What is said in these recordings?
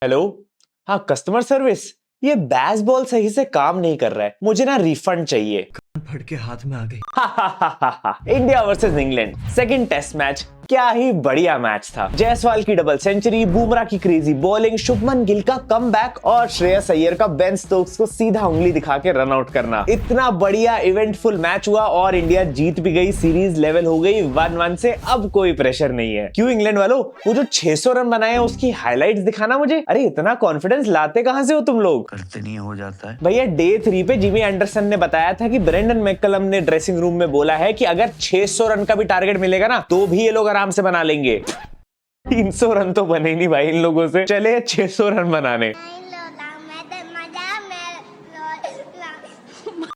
Hello. हाँ, customer service. ये baseball सही से काम नहीं कर रहा है, मुझे ना रिफंड चाहिए। फट के हाथ में आ गई। India versus England second test match, क्या ही बढ़िया मैच था। जायसवाल की डबल सेंचुरी, बुमराह की क्रेजी बॉलिंग, शुभमन गिल का कमबैक और श्रेयस अय्यर का बेन स्टोक्स को सीधा उंगली दिखा के रन आउट करना। इतना बढ़िया इवेंटफुल मैच हुआ और इंडिया जीत भी गई, सीरीज लेवल हो गई 1-1 से। अब कोई प्रेशर नहीं है। क्यों इंग्लैंड वालों, वो जो 600 रन बनाए उसकी हाइलाइट्स दिखाना मुझे। अरे इतना कॉन्फिडेंस लाते कहां से हो तुम लोग? करते नहीं हो जाता है भैया। डे 3 पे जिमी एंडरसन ने बताया था कि ब्रेंडन मैककलम ने ड्रेसिंग रूम में बोला है कि अगर 600 रन का भी टारगेट मिलेगा ना तो भी ये लोग आराम से बना लेंगे। 300 रन तो बने नहीं भाई इन लोगों से, चले 600 रन बनाने।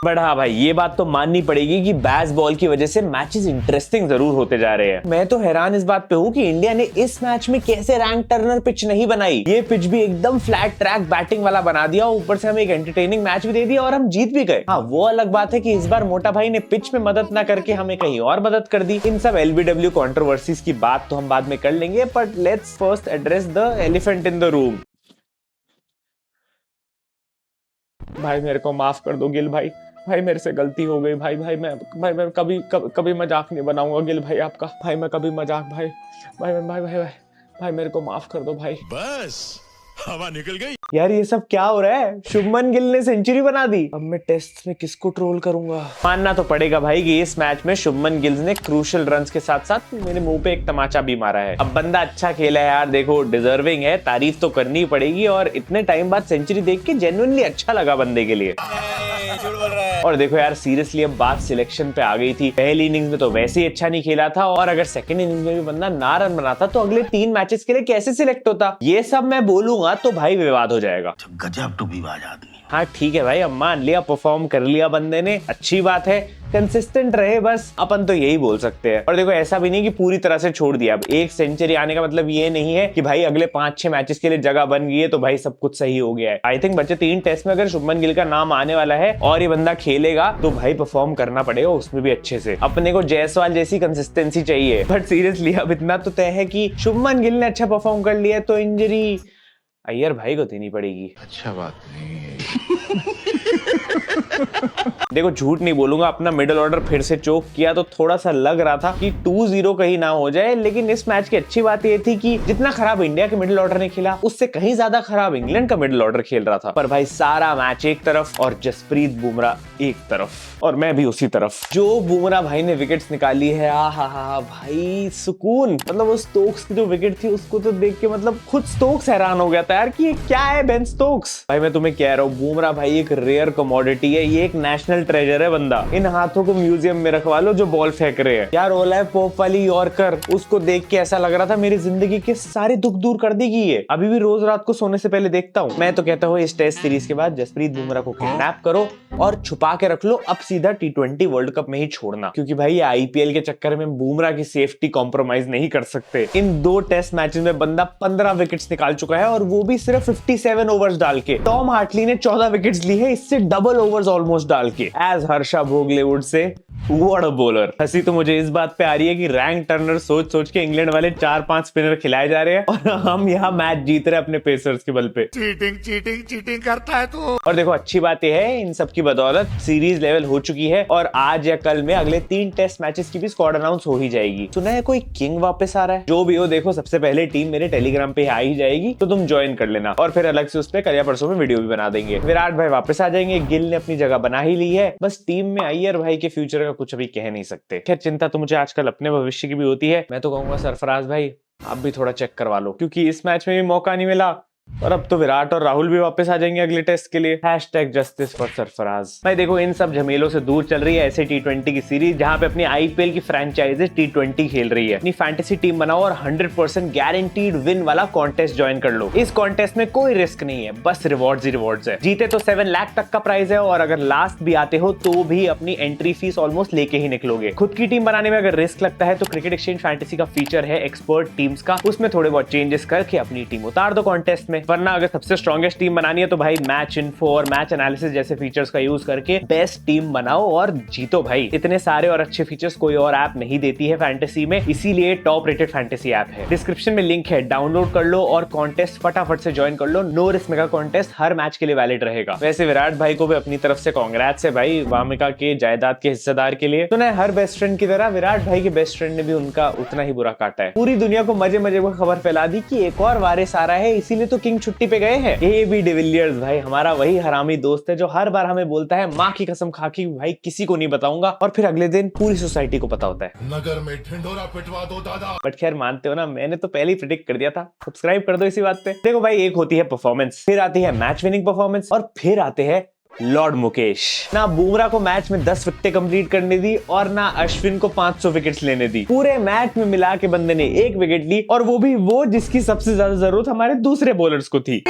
बट हाँ भाई, ये बात तो माननी पड़ेगी कि बेसबॉल की वजह से मैचेस इंटरेस्टिंग जरूर होते जा रहे हैं। मैं तो हैरान इस बात पे हूँ कि इंडिया ने इस मैच में कैसे रैंक टर्नर पिच नहीं बनाई। ये पिच भी एकदम फ्लैट ट्रैक बैटिंग वाला बना दिया, ऊपर से हमें एक एंटरटेनिंग मैच भी दे दिया और हम जीत भी गए। हाँ, वो अलग बात है कि इस बार मोटा भाई ने पिच में मदद ना करके हमें कहीं और मदद कर दी। इन सब LBW कंट्रोवर्सीज की बात तो हम बाद में कर लेंगे, but let's first address the elephant in the room. भाई मेरे को माफ कर दो गिल भाई, भाई मेरे से गलती हो गई मैं कभी मजाक नहीं बनाऊंगा गिल भाई आपका। भाई मैं कभी मजाक भाई मेरे को माफ कर दो भाई। बस हवा निकल गई। यार ये सब क्या हो रहा है? शुभमन गिल ने सेंचुरी बना दी। अब मैं टेस्ट में किसको ट्रोल करूंगा? मानना तो पड़ेगा भाई कि इस मैच में शुभमन गिल ने क्रूशियल रन्स के साथ साथ मेरे मुंह पे एक तमाचा भी मारा है। अब बंदा अच्छा खेला है यार, देखो डिजर्विंग है, तारीफ तो करनी ही पड़ेगी। और इतने टाइम बाद सेंचुरी देख के जेन्युइनली अच्छा लगा बंदे के लिए। और देखो यार सीरियसली अब बात सिलेक्शन पे आ गई थी। पहली इनिंग्स में तो वैसे ही अच्छा नहीं खेला था और अगर सेकंड इनिंग्स में भी बंदा ना रन बनाता तो अगले 3 मैचेस के लिए कैसे सिलेक्ट होता? ये सब मैं बोलूंगा तो भाई विवाद हो जाएगा। गजब टूबीबाज आदमी। हाँ ठीक है भाई, अब मान लिया परफॉर्म कर लिया बंदे ने, अच्छी बात है, कंसिस्टेंट रहे बस, अपन तो यही बोल सकते हैं। और देखो ऐसा भी नहीं कि पूरी तरह से छोड़ दिया। अब एक सेंचुरी आने का मतलब ये नहीं है कि भाई अगले 5-6 मैचेस के लिए जगह बन गई है तो भाई सब कुछ सही हो गया है। आई थिंक बच्चे 3 टेस्ट में अगर शुभमन गिल का नाम आने वाला है और ये बंदा खेलेगा तो भाई परफॉर्म करना पड़ेगा उसमें भी अच्छे से। अपने को जायसवाल जैसी कंसिस्टेंसी चाहिए। बट सीरियसली अब इतना तो तय है कि शुभमन गिल ने अच्छा परफॉर्म कर लिया तो इंजरी अय्यर भाई को देनी पड़ेगी। अच्छा बात नहीं है। देखो झूठ नहीं बोलूंगा, अपना मिडिल ऑर्डर फिर से चोक किया तो थोड़ा सा लग रहा था कि 2-0 कहीं ना हो जाए। लेकिन इस मैच की अच्छी बात ये थी कि जितना खराब इंडिया के मिडिल ऑर्डर ने खेला उससे कहीं ज्यादा खराब इंग्लैंड का मिडिल ऑर्डर खेल रहा था। पर भाई सारा मैच एक तरफ और जसप्रीत बुमराह एक तरफ और मैं भी उसी तरफ। जो बुमराह भाई ने विकेट्स निकाली है, हा भाई सुकून। मतलब वो स्टोक्स की जो विकेट थी उसको तो देख के मतलब खुद स्टोक्स हैरान हो गया था यार कि ये क्या है बेन स्टोक्स। भाई मैं तुम्हें कह रहा हूँ बुमराह भाई एक रेयर कमोडिटी है, ये एक नेशनल ट्रेजर है बंदा। इन हाथों को म्यूजियम में रखवा लो जो बॉल फेंक रहे हैं। यार ओला पोप वाली यॉर्कर, उसको देख के ऐसा लग रहा था मेरी जिंदगी के सारे दुख दूर कर देगी ये। अभी भी रोज रात को सोने से पहले देखता हूँ। मैं तो कहता हूँ इस टेस्ट सीरीज के बाद जसप्रीत बुमराह को किडनैप करो और छुपा के रख लो, अब सीधा T20 वर्ल्ड कप में ही छोड़ना। क्योंकि भाई ये IPL के चक्कर में बुमराह की सेफ्टी कॉम्प्रोमाइज नहीं कर सकते। इन 2 टेस्ट मैचेस में बंदा 15 विकेट्स निकाल चुका है और वो भी सिर्फ 57 ओवर्स डाल के। टॉम हार्टली ने 14 विकेट्स ली है, इससे डबल ओवर्स ऑलमोस्ट डाल के। As Harsha Bhogle would say, what a bowler. हंसी तो मुझे इस बात पे आ रही है कि रैंक टर्नर सोच सोच के इंग्लैंड वाले 4-5 स्पिनर खिलाए जा रहे हैं और हम यहाँ मैच जीत रहे हैं अपने पेसर्स के बल पे। चीटिंग करता है तू। और देखो अच्छी बात यह है इन सब की बदौलत सीरीज लेवल हो चुकी है और आज या कल में अगले 3 टेस्ट मैचेस की भी स्क्वाड अनाउंस हो ही जाएगी। सुना है कोई किंग वापस आ रहा है। जो भी हो देखो सबसे पहले टीम मेरे टेलीग्राम पे आ ही जाएगी तो तुम ज्वाइन कर लेना और फिर अलग से उस पर कल या परसों में वीडियो भी बना देंगे। विराट भाई वापस आ जाएंगे, गिल ने अपनी जगह बना ही ली है, बस टीम में अय्यर भाई के फ्यूचर का कुछ अभी कह नहीं सकते। खैर चिंता तो मुझे आजकल अपने भविष्य की भी होती है। मैं तो कहूंगा सरफराज भाई आप भी थोड़ा चेक करवा लो क्योंकि इस मैच में भी मौका नहीं मिला और अब तो विराट और राहुल भी वापस आ जाएंगे अगले टेस्ट के लिए। #Justice for Sarfaraz. भाई देखो इन सब झमेलों से दूर चल रही है ऐसे T20 की सीरीज जहां पे अपनी IPL की फ्रेंचाइजेस T20 खेल रही है। अपनी फैंटेसी टीम बनाओ और 100% गारंटीड विन वाला कॉन्टेस्ट ज्वाइन कर लो। इस कॉन्टेस्ट में कोई रिस्क नहीं है, बस रिवॉर्ड्स ही रिवॉर्ड्स है। जीते तो 7 लाख तक का प्राइज है और अगर लास्ट भी आते हो तो भी अपनी एंट्री फीस ऑलमोस्ट लेके ही निकलोगे। खुद की टीम बनाने में अगर रिस्क लगता है तो क्रिकेट एक्सचेंज फैंटेसी का फीचर है एक्सपर्ट टीम्स का, उसमें थोड़े बहुत चेंजेस करके अपनी टीम उतार दो कॉन्टेस्ट में। में, वरना अगर सबसे स्ट्रॉन्गेस्ट टीम बनानी है तो भाई मैच इन्फो और मैच एनालिसिस जैसे फीचर्स का यूज करके बेस्ट टीम बनाओ और जीतो भाई। इतने सारे और अच्छे फीचर्स कोई और ऐप नहीं देती है फैंटेसी में, इसीलिए टॉप रेटेड फैंटेसी ऐप है। डिस्क्रिप्शन में लिंक है, डाउनलोड कर लो और कॉन्टेस्ट फटाफट से ज्वाइन कर लो। नो रिस्क मेगा कॉन्टेस्ट हर मैच के लिए वैलिड रहेगा। वैसे विराट भाई को भी अपनी तरफ से कांग्रेट्स है भाई, वामिका के जायदाद के हिस्सेदार के लिए। तो ना हर बेस्ट फ्रेंड की तरह विराट भाई के बेस्ट फ्रेंड ने भी उनका उतना ही बुरा काटा है। पूरी दुनिया को मजे मजे में खबर फैला दी कि एक और वारिस आ रहा है, इसीलिए तो किंग छुट्टी पे गए हैं। AB डिविलियर्स भाई हमारा वही हरामी दोस्त है जो हर बार हमें बोलता है माँ की कसम खा के भाई किसी को नहीं बताऊंगा, और फिर अगले दिन पूरी सोसाइटी को पता होता है। नगर में ढिंढोरा पिटवा दो दादा। बट खैर मानते हो ना, मैंने तो पहले ही प्रेडिक्ट कर दिया था। सब्सक्राइब कर दो इसी बात पे। देखो भाई, एक होती है परफॉर्मेंस, फिर आती है मैच विनिंग परफॉर्मेंस, और फिर आते हैं लॉर्ड मुकेश। ना बुमराह को मैच में 10 विकेटें कंप्लीट करने दी और ना अश्विन को 500 विकेट्स लेने दी। पूरे मैच में मिला के बंदे ने 1 विकेट ली, और वो भी वो जिसकी सबसे ज्यादा जरूरत हमारे दूसरे बॉलर्स को थी।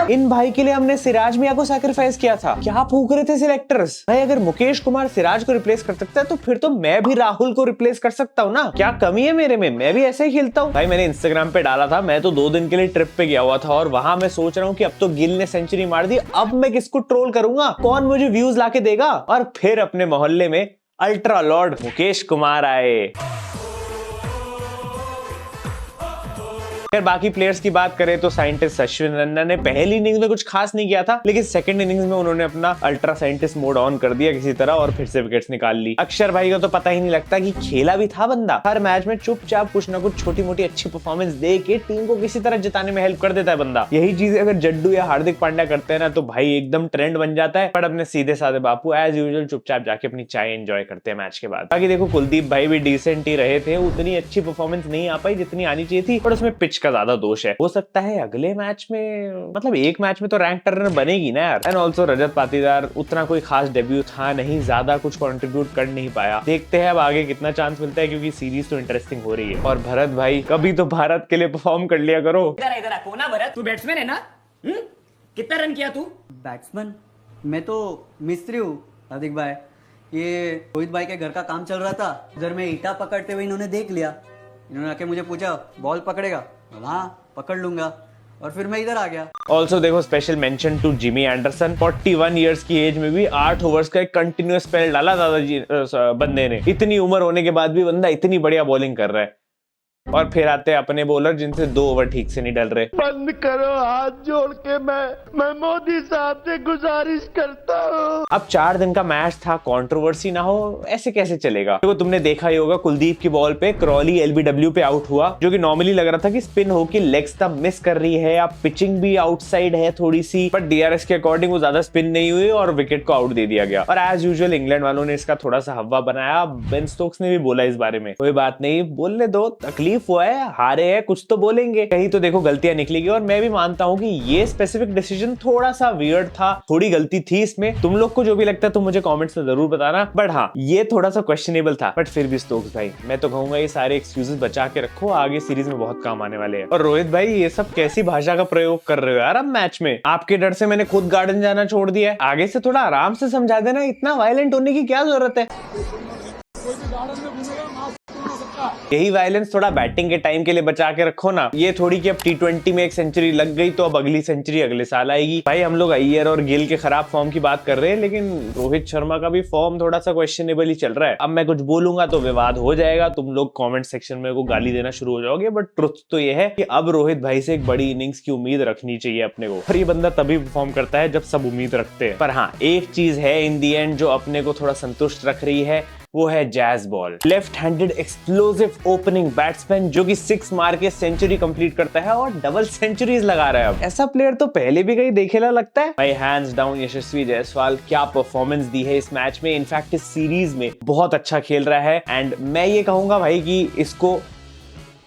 इन भाई के लिए हमने सिराज मियां को सैक्रिफाइस किया था। क्या फूक रहे थे सिलेक्टर्स भाई। अगर मुकेश कुमार सिराज को रिप्लेस कर सकता है तो फिर तो मैं भी राहुल को रिप्लेस कर सकता हूँ ना। क्या कमी है मेरे में, मैं भी ऐसे ही खेलता हूँ भाई। मैंने इंस्टाग्राम पे डाला था, मैं तो 2 दिन के लिए ट्रिप पे गया हुआ था, और वहां मैं सोच रहा हूँ कि अब तो गिल ने सेंचुरी मार दी, अब मैं किसको ट्रोल करूंगा, कौन मुझे व्यूज लाके देगा। और फिर अपने मोहल्ले में अल्ट्रा लॉर्ड मुकेश कुमार आए। अगर बाकी प्लेयर्स की बात करें तो साइंटिस्ट अश्विन रन्ना ने पहली इनिंग्स में कुछ खास नहीं किया था, लेकिन सेकंड इनिंग्स में उन्होंने अपना अल्ट्रा साइंटिस्ट मोड ऑन कर दिया किसी तरह, और फिर से विकेट्स निकाल ली। अक्षर भाई का तो पता ही नहीं लगता कि खेला भी था बंदा। हर मैच में चुपचाप कुछ ना कुछ छोटी मोटी अच्छी परफॉर्मेंस दे के टीम को किसी तरह जिताने में हेल्प कर देता है बंदा। यही चीज अगर जड्डू या हार्दिक पांड्या करते हैं ना तो भाई एकदम ट्रेंड बन जाता है। पर अपने सीधे साधे बापू एज यूजुअल चुपचाप जाके अपनी चाय एंजॉय करते हैं मैच के बाद। बाकी देखो, कुलदीप भाई भी डिसेंट ही रहे थे, उतनी अच्छी परफॉर्मेंस नहीं आ पाई जितनी आनी चाहिए थी, और उसमें पिच का ज्यादा दोष है। हो सकता है अगले मैच में, मतलब एक मैच में तो रैंक टर्नर बनेगी ना यार। एंड ऑल्सो रजत पाटीदार उतना कोई खास डेब्यू था नहीं, ज्यादा कुछ कंट्रीब्यूट कर नहीं पाया। देखते हैं अब आगे कितना चांस मिलता है, क्योंकि सीरीज तो इंटरेस्टिंग हो रही है। और भरत भाई, कभी तो भारत के लिए परफॉर्म कर लिया करो। इधर आको ना भरत, तू बैट्समैन है ना? कितना रन किया तू? बैट्समैन? मैं तो मिस्त्री हूँ हार्दिक भाई। ये रोहित भाई के घर का काम चल रहा था, उधर में ईटा पकड़ते हुए इन्होंने देख लिया। इन्होंने आके मुझे पूछा बॉल पकड़ेगा? हाँ पकड़ लूंगा, और फिर मैं इधर आ गया। ऑल्सो देखो, special mention to Jimmy Anderson. 41 years की एज में भी 8 ओवर्स का एक कंटिन्यूअस स्पेल डाला दादाजी बंदे ने। इतनी उम्र होने के बाद भी बंदा इतनी बढ़िया बॉलिंग कर रहा है। और फिर आते हैं अपने बॉलर जिनसे 2 ओवर ठीक से नहीं डल रहे। बंद करो हाथ जोड़ के, मैं मोदी साहब से गुजारिश करता हूँ। अब 4 दिन का मैच था, कंट्रोवर्सी ना हो ऐसे कैसे चलेगा। देखो, तुमने देखा ही होगा कुलदीप की बॉल पे क्रॉली LBW पे आउट हुआ, जो कि नॉर्मली लग रहा था कि स्पिन होके लेग स्टंप मिस कर रही है। अब पिचिंग भी आउटसाइड है थोड़ी सी, बट DRS के अकॉर्डिंग वो ज्यादा स्पिन नहीं हुई और विकेट को आउट दे दिया गया। और एज यूजुअल इंग्लैंड वालों ने इसका थोड़ा सा हवा बनाया। बेन स्टोक्स ने भी बोला इस बारे में, कोई बात नहीं, बोलने दो, तकलीफ हुआ है, हारे हैं, कुछ तो बोलेंगे। कहीं तो देखो गलतियां निकलेगी, और मैं भी मानता हूं कि ये स्पेसिफिक डिसीजन थोड़ा सा वियर्ड था, थोड़ी गलती थी इसमें। तुम लोग को जो भी लगता है तो मुझे कमेंट्स में जरूर बताना, बट हाँ ये थोड़ा सा क्वेश्चनेबल था। बट फिर भी स्टोक्स भाई, मैं तो कहूंगा ये सारे एक्सक्यूजेस बचा के रखो, आगे सीरीज में बहुत काम आने वाले हैं। और रोहित भाई, ये सब कैसी भाषा का प्रयोग कर रहे हो यार अब मैच में? आपके डर से मैंने खुद गार्डन जाना छोड़ दिया है। आगे से थोड़ा आराम से समझा देना, इतना वायलेंट होने की क्या जरूरत है? यही वायलेंस थोड़ा बैटिंग के टाइम के लिए बचा के रखो ना। ये थोड़ी कि अब T20 में एक सेंचुरी लग गई तो अब अगली सेंचुरी अगले साल आएगी। भाई हम लोग अय्यर और गिल के खराब फॉर्म की बात कर रहे हैं, लेकिन रोहित शर्मा का भी फॉर्म थोड़ा सा क्वेश्चनेबल ही चल रहा है। अब मैं कुछ बोलूंगा तो विवाद हो जाएगा, तुम लोग कमेंट सेक्शन में को गाली देना शुरू हो जाओगे, बट ट्रुथ तो ये है कि अब रोहित भाई से एक बड़ी इनिंग्स की उम्मीद रखनी चाहिए अपने को। और ये बंदा तभी परफॉर्म करता है जब सब उम्मीद रखते हैं। पर हाँ, एक चीज है इन दी एंड जो अपने को थोड़ा संतुष्ट रख रही है, वो है jazz ball. Left handed explosive opening batsman जो कि 6 मार के सेंचुरी कंप्लीट करता है और डबल सेंचुरीज लगा रहा है। अब ऐसा प्लेयर तो पहले भी कहीं देखेला लगता है भाई। हैंड्स डाउन यशस्वी जायसवाल, क्या परफॉर्मेंस दी है इस मैच में। इनफैक्ट इस सीरीज में बहुत अच्छा खेल रहा है, एंड मैं ये कहूंगा भाई कि इसको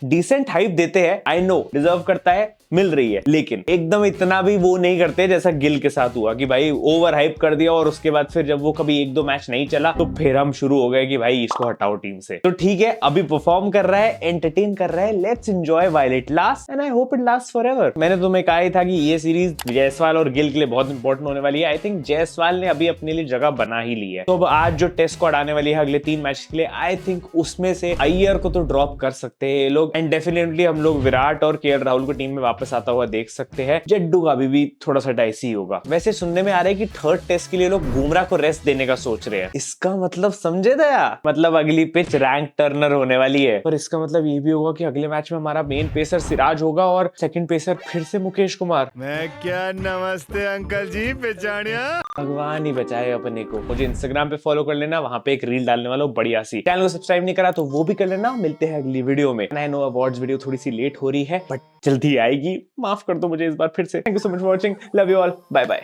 डिसेंट हाइप देते हैं। आई नो डिजर्व करता है, मिल रही है, लेकिन एकदम इतना भी वो नहीं करते जैसा गिल के साथ हुआ कि भाई ओवर हाइप कर दिया और उसके बाद फिर जब वो कभी एक दो मैच नहीं चला तो फिर हम शुरू हो गए कि भाई इसको हटाओ टीम से। तो ठीक है, अभी परफॉर्म कर रहा है, एंटरटेन कर रहा है, let's enjoy while it last and I hope it last forever. मैंने तुम्हें कहा ही था कि ये सीरीज जायसवाल और गिल के लिए बहुत इंपॉर्टेंट होने वाली है। आई थिंक जायसवाल ने अभी अपने लिए जगह बना ही ली है। तो अब आज जो टेस्ट स्क्वाड आने वाली है अगले 3 मैच के लिए, आई थिंक उसमें से अय्यर को तो ड्रॉप कर सकते हैं ये लोग, एंड डेफिनेटली हम लोग विराट और केएल राहुल को टीम में वापस आता हुआ देख सकते हैं। जड्डू का भी थोड़ा सा डाइसी होगा। वैसे सुनने में आ रहा है कि थर्ड टेस्ट के लिए लोग बुमराह को रेस्ट देने का सोच रहे हैं। इसका मतलब समझे दया, मतलब अगली पिच रैंक टर्नर होने वाली है, पर इसका मतलब ये भी होगा कि अगले मैच में हमारा मेन पेसर सिराज होगा और सेकंड पेसर फिर से मुकेश कुमार। मैं क्या नमस्ते अंकल जी पहचानिया। भगवान ही बचाए अपने को। मुझे इंस्टाग्राम पे फॉलो कर लेना, वहां पे एक रील डालने वाला हूं बढ़िया सी। चैनल को सब्सक्राइब नहीं करा तो वो भी कर लेना। मिलते हैं अगली वीडियो में। आई नो अवार्ड्स वीडियो थोड़ी सी लेट हो रही है बट जल्दी आएगी, माफ कर दो मुझे इस बार फिर से। Thank you so much for watching, love you all, bye bye.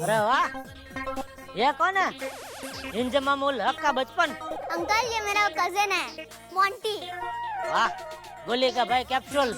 अरे वाह, ये कौन है? इंजमामुल हक का बचपन। अंकल ये मेरा कजिन है मोंटी। वाह, गोली का भाई कैप्सूल।